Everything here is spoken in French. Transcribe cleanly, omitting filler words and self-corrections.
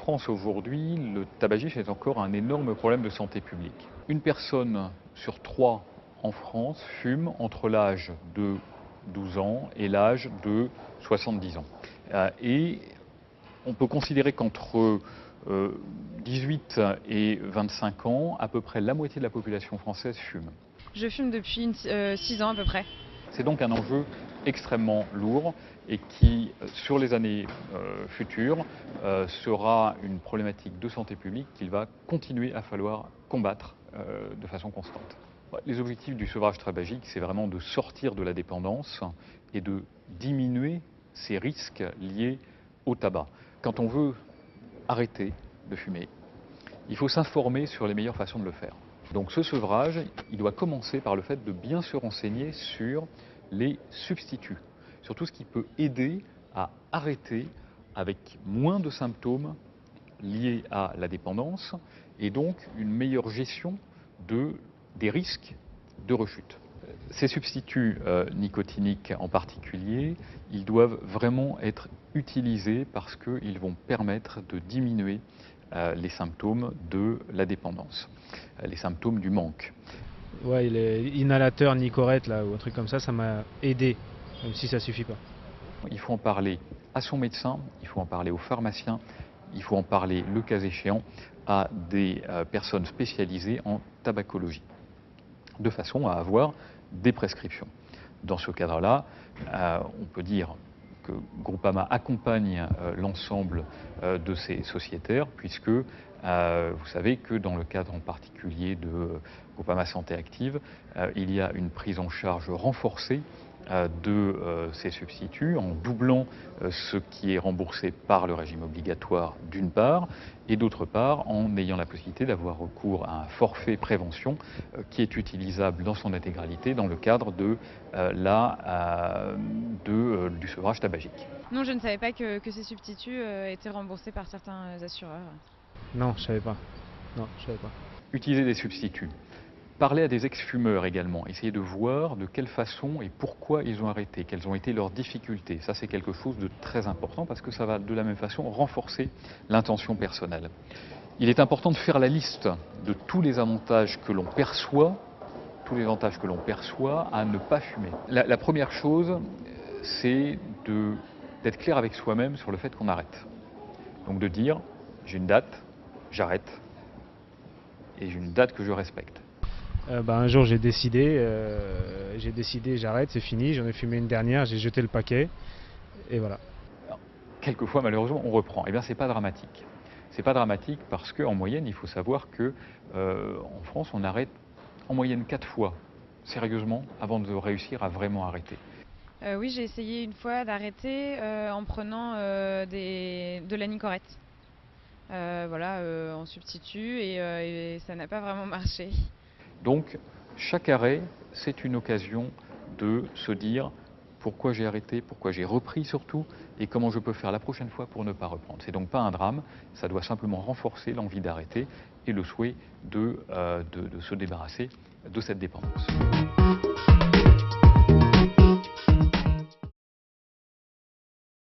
France aujourd'hui, le tabagisme est encore un énorme problème de santé publique. Une personne sur 3 en France fume entre l'âge de 12 ans et l'âge de 70 ans. Et on peut considérer qu'entre 18 et 25 ans, à peu près la moitié de la population française fume. Je fume depuis 6 ans à peu près. C'est donc un enjeu extrêmement lourd et qui, sur les années futures, sera une problématique de santé publique qu'il va continuer à falloir combattre de façon constante. Les objectifs du sevrage tabagique, c'est vraiment de sortir de la dépendance et de diminuer ces risques liés au tabac. Quand on veut arrêter de fumer, il faut s'informer sur les meilleures façons de le faire. Donc ce sevrage, il doit commencer par le fait de bien se renseigner sur les substituts, sur tout ce qui peut aider à arrêter avec moins de symptômes liés à la dépendance et donc une meilleure gestion des risques de rechute. Ces substituts nicotiniques en particulier, ils doivent vraiment être utilisés parce qu'ils vont permettre de diminuer les symptômes de la dépendance, les symptômes du manque. Ouais, les inhalateurs Nicorette là, ou un truc comme ça m'a aidé, même si ça suffit pas. Il faut en parler à son médecin, il faut en parler au pharmacien, il faut en parler, le cas échéant, à des personnes spécialisées en tabacologie, de façon à avoir des prescriptions. Dans ce cadre-là, on peut dire que Groupama accompagne l'ensemble de ces sociétaires, puisque vous savez que dans le cadre en particulier de Groupama Santé Active, il y a une prise en charge renforcée de ces substituts en doublant ce qui est remboursé par le régime obligatoire d'une part et d'autre part en ayant la possibilité d'avoir recours à un forfait prévention qui est utilisable dans son intégralité dans le cadre de du sevrage tabagique. Non, je ne savais pas que ces substituts étaient remboursés par certains assureurs. Non, je savais pas. Non, je savais pas. Utiliser des substituts. Parler à des ex-fumeurs également, essayer de voir de quelle façon et pourquoi ils ont arrêté, quelles ont été leurs difficultés. Ça, c'est quelque chose de très important parce que ça va de la même façon renforcer l'intention personnelle. Il est important de faire la liste de tous les avantages que l'on perçoit, à ne pas fumer. La première chose, c'est d'être clair avec soi-même sur le fait qu'on arrête. Donc de dire, j'ai une date, j'arrête, et j'ai une date que je respecte. Un jour j'ai décidé, j'arrête, c'est fini, j'en ai fumé une dernière, j'ai jeté le paquet, et voilà. Alors, quelquefois, malheureusement, on reprend. Eh bien, c'est pas dramatique. C'est pas dramatique parce qu'en moyenne, il faut savoir que en France, on arrête en moyenne 4 fois, sérieusement, avant de réussir à vraiment arrêter. Oui, j'ai essayé une fois d'arrêter en prenant de la Nicorette. En substitut, et ça n'a pas vraiment marché. Donc, chaque arrêt, c'est une occasion de se dire pourquoi j'ai arrêté, pourquoi j'ai repris surtout, et comment je peux faire la prochaine fois pour ne pas reprendre. C'est donc pas un drame, ça doit simplement renforcer l'envie d'arrêter et le souhait de se débarrasser de cette dépendance.